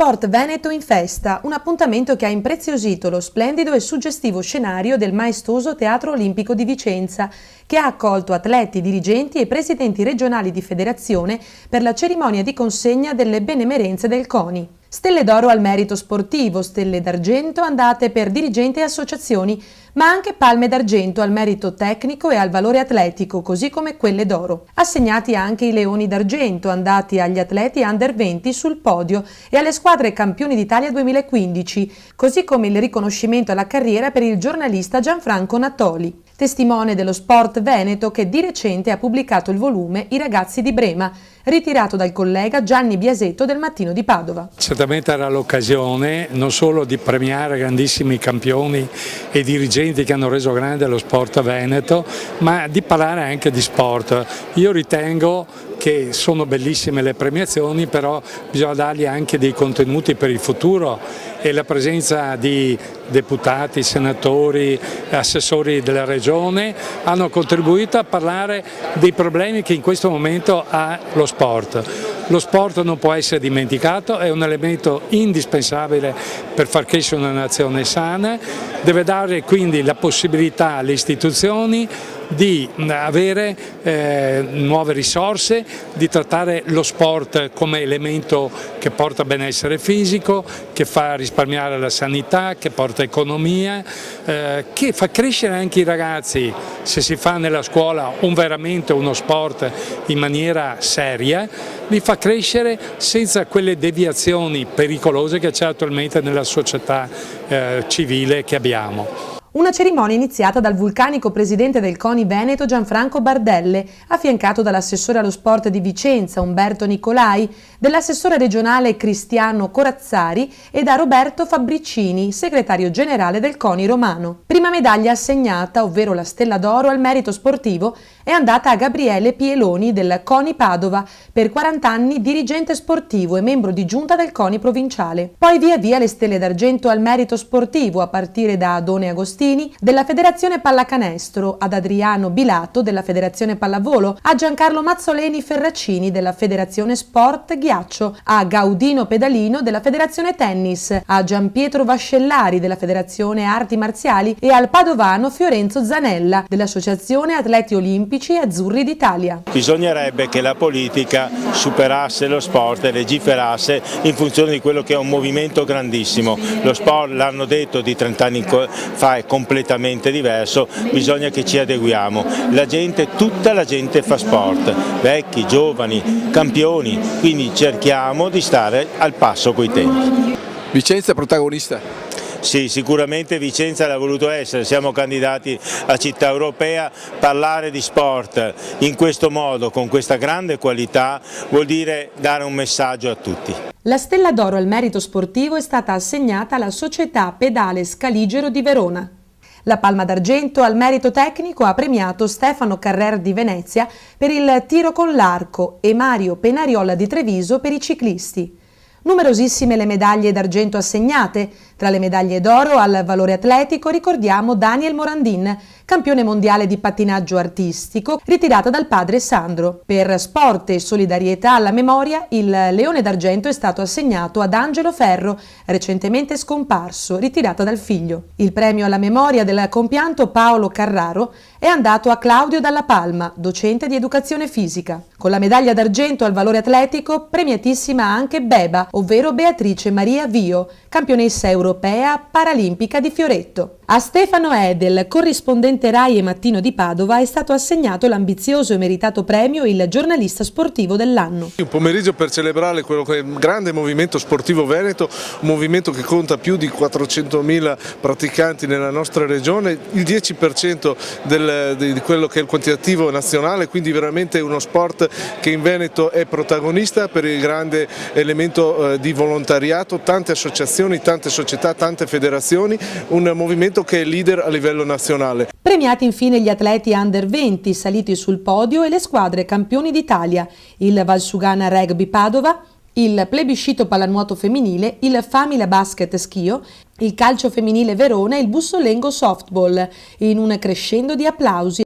Sport Veneto in festa, un appuntamento che ha impreziosito lo splendido e suggestivo scenario del maestoso Teatro Olimpico di Vicenza, che ha accolto atleti, dirigenti e presidenti regionali di federazione per la cerimonia di consegna delle benemerenze del CONI. Stelle d'oro al merito sportivo, stelle d'argento andate per dirigenti e associazioni, ma anche palme d'argento al merito tecnico e al valore atletico, così come quelle d'oro. Assegnati anche i leoni d'argento andati agli atleti under 20 sul podio e alle squadre campioni d'Italia 2015, così come il riconoscimento alla carriera per il giornalista Gianfranco Natoli, testimone dello sport veneto che di recente ha pubblicato il volume I ragazzi di Brema, ritirato dal collega Gianni Biasetto del Mattino di Padova. Certamente era l'occasione non solo di premiare grandissimi campioni e dirigenti che hanno reso grande lo sport veneto, ma di parlare anche di sport. Io ritengo che sono bellissime le premiazioni, però bisogna dargli anche dei contenuti per il futuro, e la presenza di deputati, senatori, assessori della regione hanno contribuito a parlare dei problemi che in questo momento ha lo sport. Lo sport non può essere dimenticato, è un elemento indispensabile per far crescere una nazione sana, deve dare quindi la possibilità alle istituzioni di avere nuove risorse, di trattare lo sport come elemento che porta benessere fisico, che fa risparmiare la sanità, che porta economia, che fa crescere anche i ragazzi. Se si fa nella scuola veramente uno sport in maniera seria, li fa crescere senza quelle deviazioni pericolose che c'è attualmente nella società civile che abbiamo. Una cerimonia iniziata dal vulcanico presidente del CONI Veneto Gianfranco Bardelle, affiancato dall'assessore allo sport di Vicenza Umberto Nicolai, dell'assessore regionale Cristiano Corazzari e da Roberto Fabbricini, segretario generale del CONI romano. Prima medaglia assegnata, ovvero la Stella d'oro al merito sportivo, è andata a Gabriele Pieloni del CONI Padova, per 40 anni dirigente sportivo e membro di giunta del CONI provinciale. Poi via via le stelle d'argento al merito sportivo, a partire da Adone Agostini della Federazione Pallacanestro, ad Adriano Bilato della Federazione Pallavolo, a Giancarlo Mazzoleni Ferracini della Federazione Sport Ghiaccio, a Gaudino Pedalino della Federazione Tennis, a Gianpietro Vascellari della Federazione Arti Marziali e al padovano Fiorenzo Zanella dell'Associazione Atleti Olimpici Azzurri d'Italia. Bisognerebbe che la politica superasse lo sport e legiferasse in funzione di quello che è un movimento grandissimo. Lo sport, l'hanno detto, di 30 anni fa è completamente diverso, bisogna che ci adeguiamo. La gente, tutta la gente fa sport, vecchi, giovani, campioni, quindi cerchiamo di stare al passo coi tempi. Vicenza è protagonista? Sì, sicuramente Vicenza l'ha voluto essere, siamo candidati a città europea. Parlare di sport in questo modo, con questa grande qualità, vuol dire dare un messaggio a tutti. La Stella d'oro al merito sportivo è stata assegnata alla Società Pedale Scaligero di Verona. La palma d'argento al merito tecnico ha premiato Stefano Carrer di Venezia per il tiro con l'arco e Mario Penariola di Treviso per i ciclisti. Numerosissime le medaglie d'argento assegnate. Tra le medaglie d'oro al valore atletico ricordiamo Daniel Morandin, campione mondiale di pattinaggio artistico, ritirata dal padre Sandro. Per sport e solidarietà alla memoria, il leone d'argento è stato assegnato ad Angelo Ferro, recentemente scomparso, ritirata dal figlio. Il premio alla memoria del compianto Paolo Carraro è andato a Claudio Dalla Palma, docente di educazione fisica. Con la medaglia d'argento al valore atletico, premiatissima anche Beba, ovvero Beatrice Maria Vio, campionessa europea paralimpica di fioretto. A Stefano Edel, corrispondente Rai e Mattino di Padova, è stato assegnato l'ambizioso e meritato premio il giornalista sportivo dell'anno. Un pomeriggio per celebrare quello che è il grande movimento sportivo veneto, un movimento che conta più di 400.000 praticanti nella nostra regione, il 10% di quello che è il quantitativo nazionale, quindi veramente uno sport che in Veneto è protagonista per il grande elemento di volontariato, tante associazioni, tante società, tante federazioni, un movimento che è leader a livello nazionale. Premiati infine gli atleti under 20 saliti sul podio e le squadre campioni d'Italia, il Valsugana Rugby Padova, il plebiscito pallanuoto femminile, il Famila Basket Schio, il calcio femminile Verona e il Bussolengo Softball, in un crescendo di applausi.